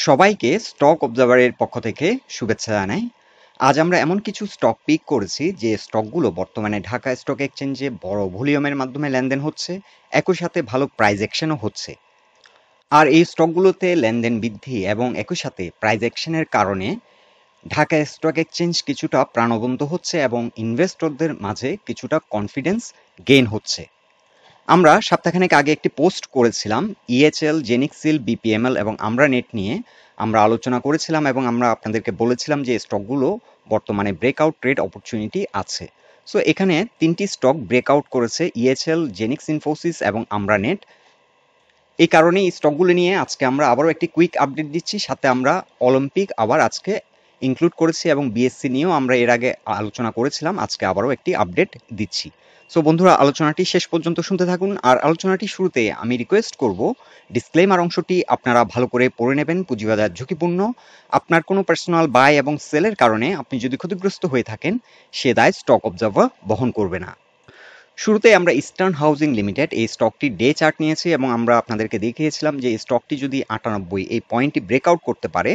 সবাইকে স্টক অবজারভারের পক্ষ থেকে শুভেচ্ছা জানাই। আজ আমরা এমন কিছু স্টক পিক করেছি যে স্টকগুলো বর্তমানে ঢাকা স্টক এক্সচেঞ্জে বড় ভলিউমের মাধ্যমে লেনদেন হচ্ছে, একই সাথে ভালো প্রাইস অ্যাকশনও হচ্ছে। আর এই স্টকগুলোতে লেনদেন বৃদ্ধি এবং একই সাথে প্রাইস অ্যাকশনের কারণে ঢাকা স্টক এক্সচেঞ্জ কিছুটা প্রাণবন্ত হচ্ছে এবং ইনভেস্টরদের মাঝে কিছুটা কনফিডেন্স গেইন হচ্ছে। আমরা সপ্তাহখানেক আগে একটি পোস্ট করেছিলাম ইএচএল, জেনিক্সিল, বিপিএমএল এবং আমরা নেট নিয়ে আমরা আলোচনা করেছিলাম এবং আমরা আপনাদেরকে বলেছিলাম যে স্টকগুলো বর্তমানে ব্রেকআউট ট্রেড অপরচুনিটি আছে। সো এখানে তিনটি স্টক ব্রেকআউট করেছে, ইএচএল, জেনিক্স ইনফোসিস এবং আমরা নেট। এই কারণে এই স্টকগুলো নিয়ে আজকে আমরা আবারও একটি কুইক আপডেট দিচ্ছি, সাথে আমরা অলিম্পিক আবার আজকে ইনক্লুড করেছি এবং বিএসসি নিয়েও আমরা এর আগে আলোচনা করেছিলাম, আজকে আবারও একটি আপডেট দিচ্ছি। সো বন্ধুরা, আলোচনাটি শেষ পর্যন্ত শুনতে থাকুন। আর আলোচনাটি শুরুতে আমি রিকোয়েস্ট করব ডিসক্লেমার অংশটি আপনারা ভালো করে পড়ে নেবেন। পুঁজিবাজার ঝুঁকিপূর্ণ, আপনার কোনো পার্সোনাল বাই এবং সেলের কারণে আপনি যদি ক্ষতিগ্রস্ত হয়ে থাকেন সে দায় স্টক অবজারভার বহন করবে না। শুরুতে আমরা ইস্টার্ন হাউজিং লিমিটেড এই স্টকটি ডে চার্ট নিয়েছি এবং আমরা আপনাদেরকে দেখিয়েছিলাম যে এই স্টকটি যদি 98 এই পয়েন্টটি ব্রেকআউট করতে পারে,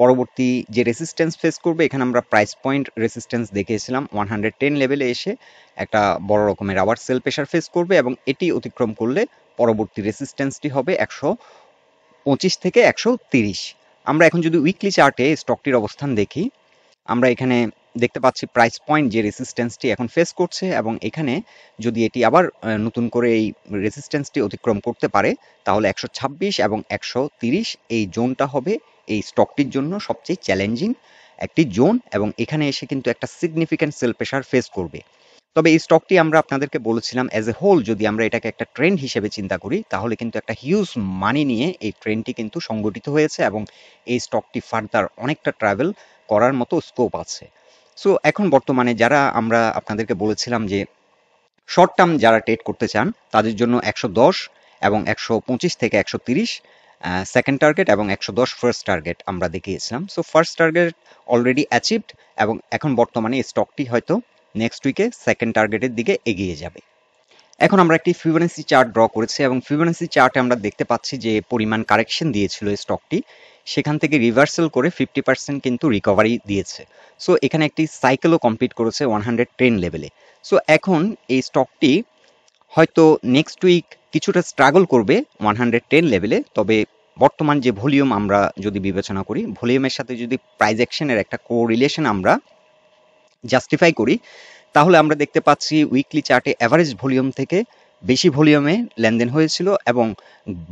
পরবর্তী যে রেসিস্ট্যান্স ফেস করবে, এখানে আমরা প্রাইস পয়েন্ট রেসিস্ট্যান্স দেখিয়েছিলাম 110 লেভেলে এসে একটা বড় রকমের আবার সেল প্রেশার ফেস করবে এবং এটি অতিক্রম করলে পরবর্তী রেসিস্ট্যান্সটি হবে 125 থেকে 130। আমরা এখন যদি উইকলি চার্টে স্টকটির অবস্থান দেখি, আমরা এখানে দেখতে পাচ্ছি প্রাইস পয়েন্ট যে রেসিস্ট্যান্সটি এখন ফেস করছে এবং এখানে যদি এটি আবার নতুন করে এই রেসিস্ট্যান্সটি অতিক্রম করতে পারে তাহলে 126 এবং 130 এই জোনটা হবে এই স্টকটির জন্য সবচেয়ে চ্যালেঞ্জিং একটি জোন এবং এখানে এসে কিন্তু একটা সিগনিফিক্যান্ট সেল প্রেশার ফেস করবে। তবে এই স্টকটি আমরা আপনাদেরকে বলেছিলাম অ্যাজ এ হোল যদি আমরা এটাকে একটা ট্রেন্ড হিসেবে চিন্তা করি তাহলে কিন্তু একটা হিউজ মানি নিয়ে এই ট্রেন্ডটি কিন্তু সংগঠিত হয়েছে এবং এই স্টকটি ফার্দার অনেকটা ট্রাভেল করার মতো স্কোপ আছে। সো এখন বর্তমানে যারা আমরা আপনাদেরকে বলেছিলাম যে শর্ট টার্ম যারা ট্রেড করতে চান তাদের জন্য 110 এবং 125 থেকে 130 সেকেন্ড টার্গেট এবং 110 ফার্স্ট টার্গেট আমরা দেখিয়েছিলাম। So first target already achieved এবং এখন বর্তমানে স্টকটি হয়তো নেক্সট উইকে সেকেন্ড টার্গেটের দিকে এগিয়ে যাবে। এখন আমরা একটি ফিবোনাচি চার্ট ড্র করেছি এবং ফিবোনাচি চার্টে আমরা দেখতে পাচ্ছি যে পরিমাণ কারেকশন দিয়েছিল এই স্টকটি, সেখান থেকে রিভার্সাল করে 50% কিন্তু রিকভারি দিয়েছে। সো এখানে একটি সাইকেলও কমপ্লিট করেছে 110 লেভেলে। সো এখন এই স্টকটি হয়তো নেক্সট উইক কিছুটা স্ট্রাগল করবে 110 লেভেলে, তবে বর্তমান যে ভলিউম আমরা যদি বিবেচনা করি, ভলিউমের সাথে যদি প্রাইস অ্যাকশনের একটা কোরিলেশন আমরা জাস্টিফাই করি তাহলে আমরা দেখতে পাচ্ছি উইকলি চার্টে অ্যাভারেজ ভলিউম থেকে বেশি ভলিউমে লেনদেন হয়েছিল এবং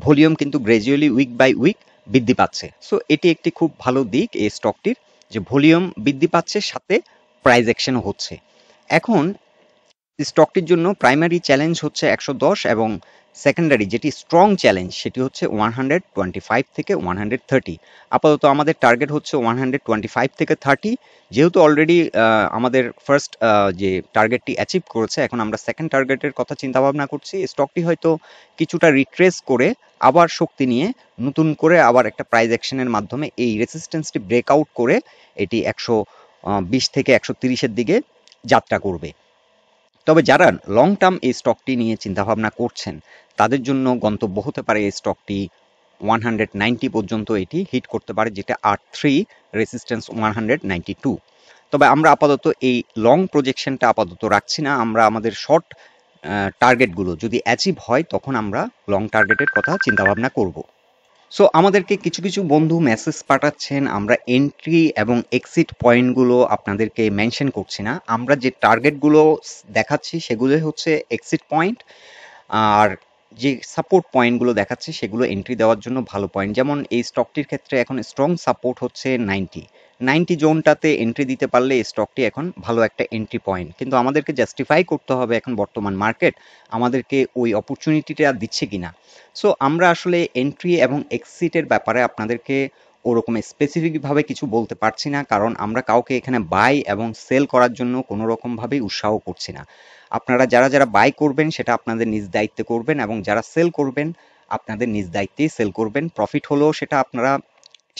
ভলিউম কিন্তু গ্র্যাজুয়ালি উইক বাই উইক বৃদ্ধি পাচ্ছে। সো এটি একটি খুব ভালো দিক এই স্টকটির, যে ভলিউম বৃদ্ধি পাচ্ছে সাথে প্রাইস অ্যাকশনও হচ্ছে। এখন স্টকটির জন্য প্রাইমারি চ্যালেঞ্জ হচ্ছে 110 এবং সেকেন্ডারি যেটি স্ট্রং চ্যালেঞ্জ সেটি হচ্ছে 125 থেকে 130। আপাতত আমাদের টার্গেট হচ্ছে 125 থেকে 30। যেহেতু অলরেডি আমাদের ফার্স্ট যে টার্গেটটি অ্যাচিভ করেছে, এখন আমরা সেকেন্ড টার্গেটের কথা চিন্তা ভাবনা করছি। স্টকটি হয়তো কিছুটা রিট্রেস করে আবার শক্তি নিয়ে নতুন করে আবার একটা প্রাইস অ্যাকশনের মাধ্যমে এই রেসিস্ট্যান্সটি ব্রেকআউট করে এটি 120 থেকে 130-এর দিকে যাত্রা করবে। তবে যারা লং টার্ম এই স্টকটি নিয়ে চিন্তাভাবনা করছেন তাদের জন্য গন্তব্য হতে পারে এই স্টকটি 190 পর্যন্ত এটি হিট করতে পারে, যেটা R3 রেসিস্ট্যান্স 192। তবে আমরা আপাতত এই লং প্রজেকশনটা আপাতত রাখছি না, আমরা আমাদের শর্ট টার্গেটগুলো যদি অ্যাচিভ হয় তখন আমরা লং টার্গেটের কথা চিন্তাভাবনা করব। সো আমাদেরকে কিছু কিছু বন্ধু মেসেজ পাঠাচ্ছেন, আমরা এন্ট্রি এবং এক্সিট পয়েন্টগুলো আপনাদেরকে মেনশন করছি না, আমরা যে টার্গেটগুলো দেখাচ্ছি সেগুলো হচ্ছে এক্সিট পয়েন্ট, আর যে সাপোর্ট পয়েন্টগুলো দেখাচ্ছি সেগুলো এন্ট্রি দেওয়ার জন্য ভালো পয়েন্ট। যেমন এই স্টকটির ক্ষেত্রে এখন স্ট্রং সাপোর্ট হচ্ছে 90 জোনটাতে এন্ট্রি দিতে পারলে এই স্টকটি এখন ভালো একটা এন্ট্রি পয়েন্ট, কিন্তু আমাদেরকে জাস্টিফাই করতে হবে এখন বর্তমান মার্কেট আমাদেরকে ওই অপরচুনিটিটা দিচ্ছে কিনা। সো আমরা আসলে এন্ট্রি এবং এক্সিটের ব্যাপারে আপনাদেরকে ওরকম স্পেসিফিকভাবে কিছু বলতে পারছি না, কারণ আমরা কাউকে এখানে বাই এবং সেল করার জন্য কোনো রকমভাবেই উৎসাহ করছি না। আপনারা যারা যারা বাই করবেন সেটা আপনাদের নিজ দায়িত্বে করবেন এবং যারা সেল করবেন আপনাদের নিজ দায়িত্বেই সেল করবেন। প্রফিট হলেও সেটা আপনারা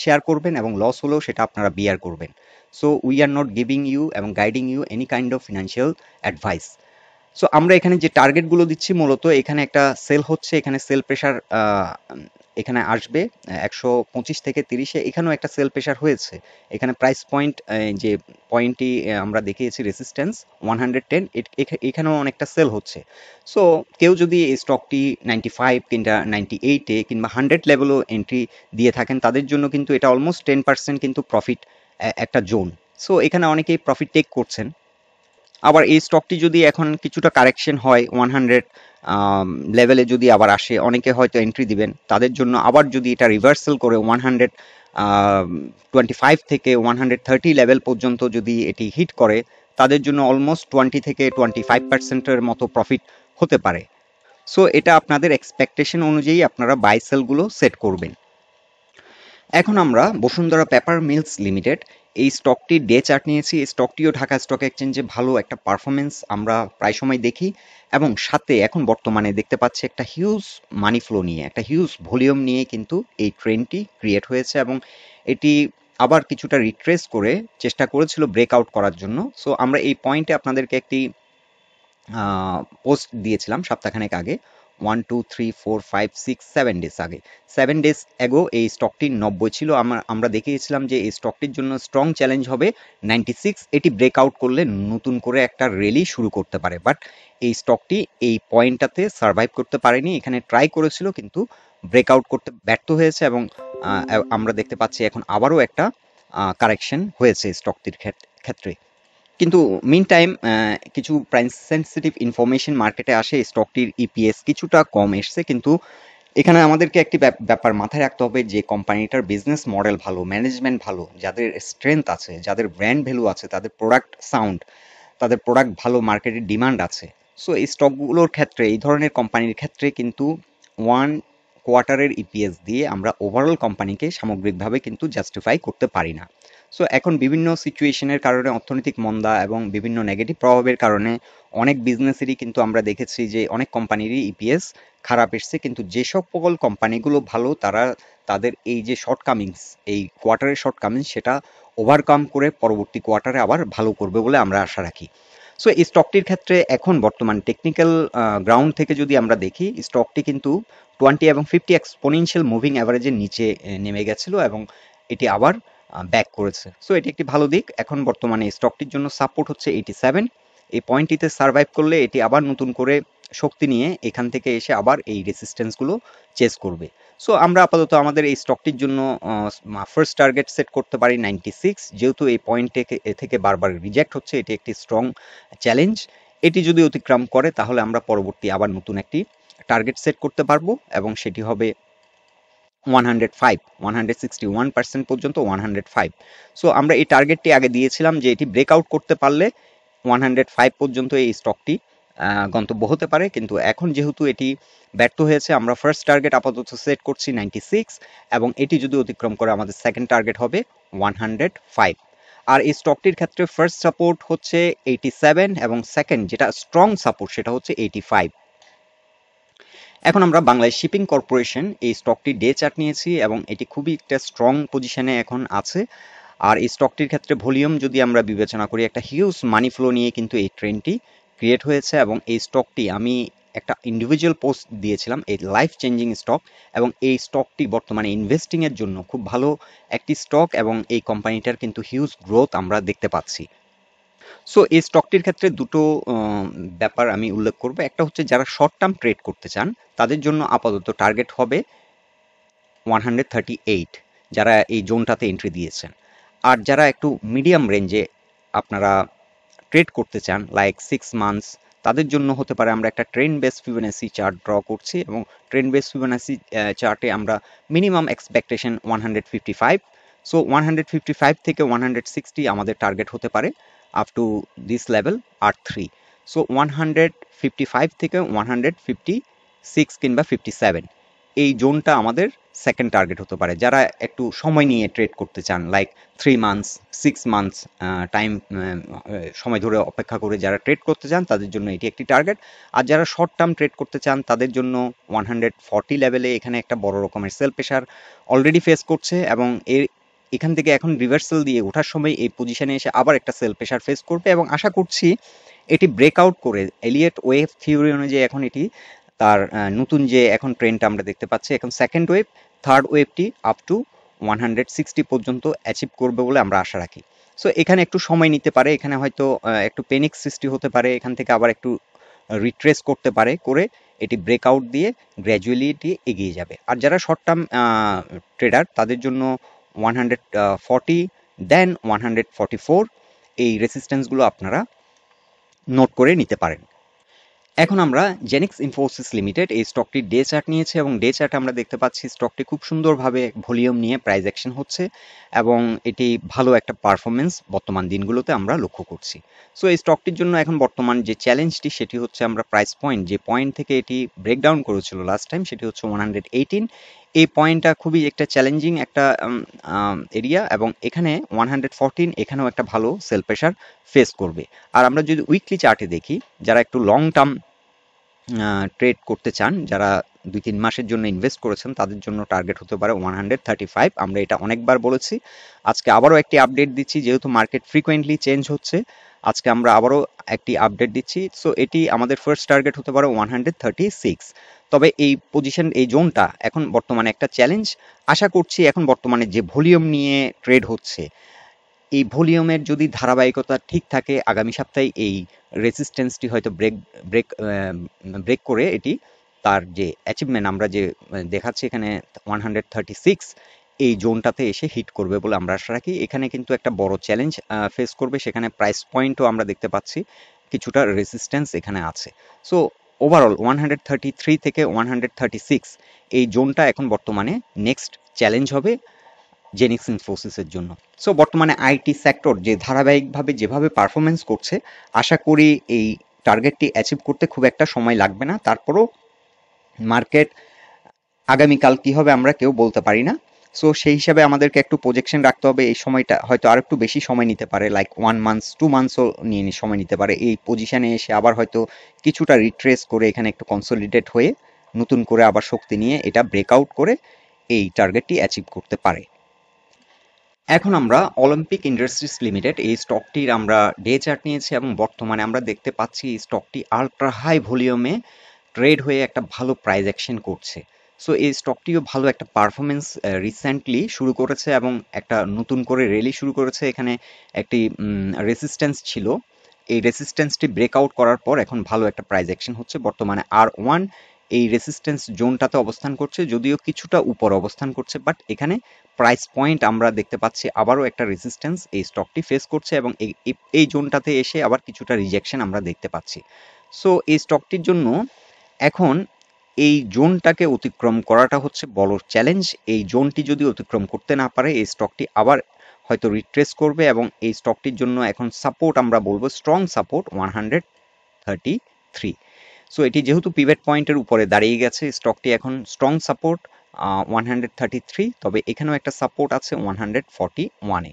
শেয়ার করবেন এবং লস হলেও সেটা আপনারা বিয়ার করবেন। So we are not giving you এবং guiding you any kind of financial advice. So আমরা এখানে যে টার্গেটগুলো দিচ্ছি মূলত এখানে একটা সেল হচ্ছে, এখানে সেল প্রেশার এখানে আসবে 125 থেকে 30-এ, এখানেও একটা সেল প্রেশার হয়েছে। এখানে প্রাইস পয়েন্ট যে পয়েন্টটি আমরা দেখিয়েছি রেজিস্ট্যান্স 110, এখানেও অনেকটা সেল হচ্ছে। সো কেউ যদি এই স্টকটি 95 কিংবা 98-এ কিংবা 100 লেভেলও এন্ট্রি দিয়ে থাকেন, তাদের জন্য কিন্তু এটা অলমোস্ট 10% কিন্তু প্রফিট একটা জোন। সো এখানে অনেকেই প্রফিট টেক করছেন। আবার এই স্টকটি যদি এখন কিছুটা কারেকশন হয় 100 লেভেলে যদি আবার আসে, অনেকে হয়তো এন্ট্রি দিবেন। তাদের জন্য আবার যদি এটা রিভার্সাল করে 125 থেকে 130 লেভেল পর্যন্ত যদি এটি হিট করে, তাদের জন্য অলমোস্ট 20 থেকে 25%-এর মতো প্রফিট হতে পারে। সো এটা আপনাদের এক্সপেকটেশন অনুযায়ী আপনারা বাই সেলগুলো সেট করবেন। এখন আমরা বসুন্ধরা পেপার মিলস লিমিটেড এই স্টকটির ডে চার্ট নিয়েছি। এই স্টকটিও ঢাকা স্টক এক্সচেঞ্জে ভালো একটা পারফরমেন্স আমরা প্রায় সময় দেখি, এবং সাথে এখন বর্তমানে দেখতে পাচ্ছি একটা হিউজ মানি ফ্লো নিয়ে, একটা হিউজ ভলিউম নিয়ে কিন্তু এই ট্রেন্ডটি ক্রিয়েট হয়েছে, এবং এটি আবার কিছুটা রিট্রেস করে চেষ্টা করেছিল ব্রেকআউট করার জন্য। সো আমরা এই পয়েন্টে আপনাদেরকে একটি পোস্ট দিয়েছিলাম সপ্তাহখানেক আগে, 1 2 3 4 5 6 7 ডেজ আগে। 7 ডেজ এগো এই স্টকটি 90 ছিল। আমরা দেখিয়েছিলাম যে এই স্টকটির জন্য স্ট্রং চ্যালেঞ্জ হবে 96। এটি ব্রেকআউট করলে নতুন করে একটা র্যালি শুরু করতে পারে, বাট এই স্টকটি এই পয়েন্টটাতে সার্ভাইভ করতে পারেনি। এখানে ট্রাই করেছিল কিন্তু ব্রেকআউট করতে ব্যর্থ হয়েছে, এবং আমরা দেখতে পাচ্ছি এখন আবারও একটা কারেকশন হয়েছে স্টকটির ক্ষেত্রে। কিন্তু মিন টাইম কিছু প্রাইস সেন্সিটিভ ইনফরমেশন মার্কেটে আসে, স্টকটির ইপিএস কিছুটা কম এসছে। কিন্তু এখানে আমাদেরকে একটি ব্যাপার মাথায় রাখতে হবে যে কোম্পানিটার বিজনেস মডেল ভালো, ম্যানেজমেন্ট ভালো, যাদের স্ট্রেংথ আছে, যাদের ব্র্যান্ড ভ্যালু আছে, তাদের প্রোডাক্ট সাউন্ড, তাদের প্রোডাক্ট ভালো, মার্কেটের ডিমান্ড আছে। সো এই স্টকগুলোর ক্ষেত্রে, এই ধরনের কোম্পানির ক্ষেত্রে কিন্তু 1 কোয়ার্টারের ইপিএস দিয়ে আমরা ওভারঅল কোম্পানিকে সামগ্রিকভাবে কিন্তু জাস্টিফাই করতে পারি না। সো এখন বিভিন্ন সিচুয়েশনের কারণে, অর্থনৈতিক মন্দা এবং বিভিন্ন নেগেটিভ প্রভাবের কারণে অনেক বিজনেসেরই কিন্তু আমরা দেখেছি যে অনেক কোম্পানিরই ইপিএস খারাপ এসছে। কিন্তু যে সকল কোম্পানিগুলো ভালো, তারা তাদের এই যে শর্টকামিংস, এই কোয়ার্টারের শর্টকামিংস, সেটা ওভারকাম করে পরবর্তী কোয়ার্টারে আবার ভালো করবে বলে আমরা আশা রাখি। সো এই স্টকটির ক্ষেত্রে এখন বর্তমান টেকনিক্যাল গ্রাউন্ড থেকে যদি আমরা দেখি, স্টকটি কিন্তু 20 এবং 50 এক্সপোনেনশিয়াল মুভিং অ্যাভারেজের নিচে নেমে গেছিল, এবং এটি আবার ব্যাক করেছে। সো এটি একটি ভালো দিক। এখন বর্তমানে স্টকটির জন্য সাপোর্ট হচ্ছে 87। এই পয়েন্টটিতে সার্ভাইভ করলে এটি আবার নতুন করে শক্তি নিয়ে এখান থেকে এসে আবার এই রেসিস্ট্যান্সগুলো চেস করবে। সো আমরা আপাতত আমাদের এই স্টকটির জন্য ফার্স্ট টার্গেট সেট করতে পারি 96। যেহেতু এই পয়েন্ট থেকে বারবার রিজেক্ট হচ্ছে, এটি একটি স্ট্রং চ্যালেঞ্জ। এটি যদি অতিক্রম করে, তাহলে আমরা পরবর্তী আবার নতুন একটি টার্গেট সেট করতে পারবো, এবং সেটি হবে 105, 161% পর্যন্ত 105। সো আমরা এই টার্গেটটি আগে দিয়েছিলাম যে এটি ব্রেকআউট করতে পারলে 105 পর্যন্ত এই স্টকটি গন্তব্য হতে পারে। কিন্তু এখন যেহেতু এটি ব্যর্থ হয়েছে, আমরা ফার্স্ট টার্গেট আপাতত সেট করছি 96, এবং এটি যদি অতিক্রম করে আমাদের সেকেন্ড টার্গেট হবে 105। আর এই স্টকটির ক্ষেত্রে ফার্স্ট সাপোর্ট হচ্ছে 87, এবং সেকেন্ড যেটা স্ট্রং সাপোর্ট সেটা হচ্ছে 85। এখন আমরা বাংলাদেশ শিপিং কর্পোরেশন এই স্টকটি ডে চার্ট নিয়েছি, এবং এটি খুবই একটা স্ট্রং পজিশনে এখন আছে। আর এই স্টকটির ক্ষেত্রে ভলিউম যদি আমরা বিবেচনা করি, একটা হিউজ মানি ফ্লো নিয়ে কিন্তু এই ট্রেন্ডটি ক্রিয়েট হয়েছে, এবং এই স্টকটি আমি একটা ইন্ডিভিজুয়াল পোস্ট দিয়েছিলাম, এই লাইফ চেঞ্জিং স্টক, এবং এই স্টকটি বর্তমানে ইনভেস্টিংয়ের জন্য খুব ভালো একটি স্টক, এবং এই কোম্পানিটার কিন্তু হিউজ গ্রোথ আমরা দেখতে পাচ্ছি। সো এই স্টকটির ক্ষেত্রে দুটো ব্যাপার আমি উল্লেখ করব। একটা হচ্ছে যারা শর্ট টার্ম ট্রেড করতে চান, তাদের জন্য আপাতত টার্গেট হবে 138, যারা এই জোনটাতে এন্ট্রি দিয়েছেন। আর যারা একটু মিডিয়াম রেঞ্জে আপনারা ট্রেড করতে চান, লাইক 6 মান্থস, তাদের জন্য হতে পারে, আমরা একটা trend base Fibonacci chart draw করছি, এবং ট্রেন্ড বেস ফিবোনাসি চার্টে আমরা মিনিমাম এক্সপেকটেশন 155। সো 155 থেকে 160 আমাদের টার্গেট হতে পারে up to this level R3। So 155 থেকে 156 কিংবা 57 এই জোনটা আমাদের সেকেন্ড টার্গেট হতে পারে। যারা একটু সময় নিয়ে ট্রেড করতে চান, লাইক 3 মান্থস 6 মান্থস টাইম সময় ধরে অপেক্ষা করে যারা ট্রেড করতে চান, তাদের জন্য এটি একটি টার্গেট। আর যারা শর্ট টার্ম ট্রেড করতে চান, তাদের জন্য 140 লেভেলে এখানে একটা বড় রকমের সেল প্রেশার অলরেডি ফেস করছে, এবং এখান থেকে এখন রিভার্সাল দিয়ে ওঠার সময় এই পজিশনে এসে আবার একটা সেল প্রেশার ফেস করবে, এবং আশা করছি এটি ব্রেকআউট করে এলিয়ট ওয়েভ থিওরি অনুযায়ী এখন এটি তার নতুন যে এখন ট্রেন্ডটা আমরা দেখতে পাচ্ছি, এখন সেকেন্ড ওয়েভ, থার্ড ওয়েভটি আপ টু 160 পর্যন্ত অ্যাচিভ করবে বলে আমরা আশা রাখি। সো এখানে একটু সময় নিতে পারে, এখানে হয়তো একটু পেনিক সৃষ্টি হতে পারে, এখান থেকে আবার একটু রিট্রেস করতে পারে, করে এটি ব্রেকআউট দিয়ে গ্র্যাজুয়ালি এটি এগিয়ে যাবে। আর যারা শর্ট টার্ম ট্রেডার তাদের জন্য 140 দেন 144 এই রেসিস্ট্যান্সগুলো আপনারা নোট করে নিতে পারেন। এখন আমরা জেনিক্স ইনফোসিস লিমিটেড এই স্টকটির ডে চার্ট নিয়েছি এবং ডে চার্টে আমরা দেখতে পাচ্ছি স্টকটি খুব সুন্দরভাবে ভলিউম নিয়ে প্রাইস অ্যাকশন হচ্ছে এবং এটি ভালো একটা পারফরমেন্স বর্তমান দিনগুলোতে আমরা লক্ষ্য করছি। সো এই স্টকটির জন্য এখন বর্তমান যে চ্যালেঞ্জটি সেটি হচ্ছে আমরা প্রাইস পয়েন্ট, যে পয়েন্ট থেকে এটি ব্রেকডাউন করেছিল লাস্ট টাইম, সেটি হচ্ছে 118। এই পয়েন্টটা খুবই একটা চ্যালেঞ্জিং একটা এরিয়া এবং এখানে 114 এখানেও একটা ভালো সেল প্রেশার ফেস করবে। আর আমরা যদি উইকলি চার্টে দেখি, যারা একটু লং টার্ম ট্রেড করতে চান, যারা 2-3 মাসের জন্য ইনভেস্ট করেছেন, তাদের জন্য টার্গেট হতে পারে 135। আমরা এটা অনেকবার বলেছি, আজকে আবারও একটি আপডেট দিচ্ছি, যেহেতু মার্কেট ফ্রিকোয়েন্টলি চেঞ্জ হচ্ছে আজকে আমরা আবারও একটি আপডেট দিচ্ছি। সো এটি আমাদের ফার্স্ট টার্গেট হতে পারে 136। তবে এই পজিশন, এই জোনটা এখন বর্তমানে একটা চ্যালেঞ্জ। আশা করছি এখন বর্তমানে যে ভলিউম নিয়ে ট্রেড হচ্ছে, এই ভলিউমের যদি ধারাবাহিকতা ঠিক থাকে, আগামী সপ্তাহে এই রেজিস্ট্যান্সটি হয়তো ব্রেক করে এটি তার যে অ্যাচিভমেন্ট আমরা যে দেখাচ্ছি এখানে 136, এই জোনটাতে এসে হিট করবে বলে আমরা আশা রাখি। এখানে কিন্তু একটা বড় চ্যালেঞ্জ ফেস করবে, সেখানে প্রাইস পয়েন্টও আমরা দেখতে পাচ্ছি কিছুটা রেজিস্ট্যান্স এখানে আছে। সো ওভারঅল 133 থেকে 136 এই জোনটা এখন বর্তমানে নেক্সট চ্যালেঞ্জ হবে জেনিক্স ইনফোসিসের জন্য। সো বর্তমানে আইটি সেক্টর যে ধারাবাহিকভাবে যেভাবে পারফরমেন্স করছে, আশা করি এই টার্গেটটি অ্যাচিভ করতে খুব একটা সময় লাগবে না। তারপরও মার্কেট আগামীকাল কি হবে আমরা কেউ বলতে পারি না। সো সেই হিসাবে আমাদেরকে একটু প্রজেকশন রাখতে হবে। এই সময়টা হয়তো আর একটু বেশি সময় নিতে পারে, লাইক 1 মান্থ 2 মান্থসও নিয়ে সময় নিতে পারে। এই পজিশনে এসে আবার হয়তো কিছুটা রিট্রেস করে এখানে একটু কনসলিডেট হয়ে নতুন করে আবার শক্তি নিয়ে এটা ব্রেকআউট করে এই টার্গেটটি অ্যাচিভ করতে পারে। এখন আমরা অলিম্পিক ইন্ডাস্ট্রিজ লিমিটেড এই স্টকটির আমরা ডে চার্ট নিয়েছি এবং বর্তমানে আমরা দেখতে পাচ্ছি এই স্টকটি আল্ট্রা হাই ভলিউমে ট্রেড হয়ে একটা ভালো প্রাইস অ্যাকশন করছে। সো এই স্টকটিও ভালো একটা পারফরমেন্স রিসেন্টলি শুরু করেছে এবং একটা নতুন করে র্যালি শুরু করেছে। এখানে একটি রেসিস্ট্যান্স ছিল, এই রেসিস্ট্যান্সটি ব্রেকআউট করার পর এখন ভালো একটা প্রাইস অ্যাকশন হচ্ছে। বর্তমানে R1 এই রেসিস্ট্যান্স জোনটাতে অবস্থান করছে, যদিও কিছুটা উপর অবস্থান করছে, বাট এখানে প্রাইস পয়েন্ট আমরা দেখতে পাচ্ছি আবারও একটা রেসিস্ট্যান্স এই স্টকটি ফেস করছে এবং এই জোনটাতে এসে আবার কিছুটা রিজেকশন আমরা দেখতে পাচ্ছি। সো এই স্টকটির জন্য এখন এই জোনটাকে অতিক্রম করাটা হচ্ছে বড় চ্যালেঞ্জ। এই জোনটি যদি অতিক্রম করতে না পারে, এই স্টকটি আবার হয়তো রিট্রেস করবে এবং এই স্টকটির জন্য এখন সাপোর্ট আমরা বলবো স্ট্রং সাপোর্ট 133। সো এটি যেহেতু পিভট পয়েন্টের উপরে দাঁড়িয়ে গেছে, স্টকটি এখন স্ট্রং সাপোর্ট 133, তবে এখানেও একটা সাপোর্ট আছে 141-এ।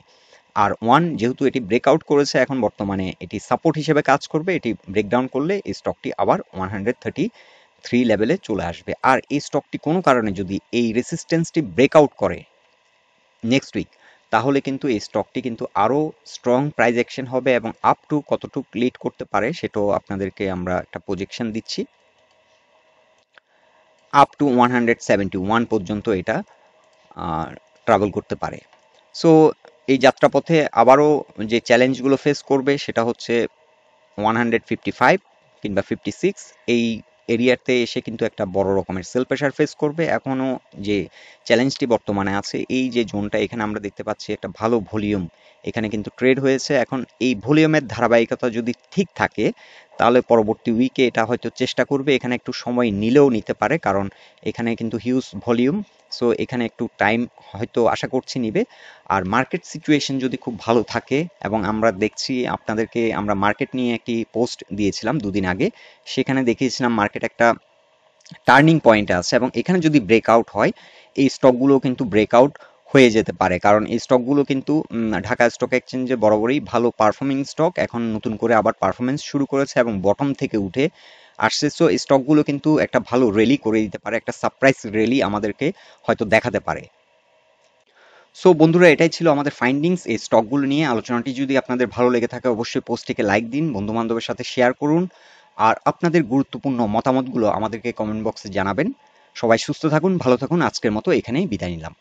আর 1 যেহেতু এটি ব্রেকআউট করেছে, এখন বর্তমানে এটি সাপোর্ট হিসেবে কাজ করবে। এটি ব্রেকডাউন করলে এই স্টকটি আবার 133 লেভেলে চলে আসবে। আর এই স্টকটি কোনো কারণে যদি এই রেসিস্ট্যান্সটি ব্রেকআউট করে নেক্সট উইক, তাহলে কিন্তু এই স্টকটি কিন্তু আরও স্ট্রং প্রাইস অ্যাকশন হবে এবং আপ টু কতটুকু লিড করতে পারে সেটাও আপনাদেরকে আমরা একটা প্রজেকশন দিচ্ছি। আপ টু 171 পর্যন্ত এটা ট্রাভেল করতে পারে। সো এই যাত্রাপথে আবারও যে চ্যালেঞ্জগুলো ফেস করবে সেটা হচ্ছে 155 কিংবা 56, এই এরিয়াতে এসে কিন্তু একটা বড় রকমের সেল প্রেশার ফেস করবে। এখনও যে চ্যালেঞ্জটি বর্তমানে আছে, এই যে জোনটা এখানে আমরা দেখতে পাচ্ছি একটা ভালো ভলিউম এখানে কিন্তু ট্রেড হয়েছে। এখন এই ভলিউমের ধারাবাহিকতা যদি ঠিক থাকে, তাহলে পরবর্তী উইকে এটা হয়তো চেষ্টা করবে, এখানে একটু সময় নিলেও নিতে পারে, কারণ এখানে কিন্তু হিউজ ভলিউম। সো এখানে একটু টাইম হয়তো আশা করছি নিবে। আর মার্কেট সিচুয়েশন যদি খুব ভালো থাকে, এবং আমরা দেখছি আপনাদেরকে আমরা মার্কেট নিয়ে একটি পোস্ট দিয়েছিলাম 2 দিন আগে, সেখানে দেখিয়েছিলাম মার্কেট একটা টার্নিং পয়েন্টে আছে এবং এখানে যদি ব্রেকআউট হয়, এই স্টকগুলো কিন্তু ব্রেকআউট হয়ে যেতে পারে, কারণ এই স্টকগুলো কিন্তু ঢাকা স্টক এক্সচেঞ্জে বরাবরই ভালো পারফর্মিং স্টক, এখন নতুন করে আবার পারফরমেন্স শুরু করেছে এবং বটম থেকে উঠে আসছে। সো এই স্টকগুলো কিন্তু একটা ভালো র্যালি করে দিতে পারে, একটা সারপ্রাইজ র্যালি আমাদেরকে হয়তো দেখাতে পারে। সো বন্ধুরা, এটাই ছিল আমাদের ফাইন্ডিংস এই স্টকগুলো নিয়ে। আলোচনাটি যদি আপনাদের ভালো লেগে থাকে, অবশ্যই পোস্টটিকে লাইক দিন, বন্ধুবান্ধবের সাথে শেয়ার করুন, আর আপনাদের গুরুত্বপূর্ণ মতামতগুলো আমাদেরকে কমেন্ট বক্সে জানাবেন। সবাই সুস্থ থাকুন, ভালো থাকুন। আজকের মতো এখানেই বিদায় নিলাম।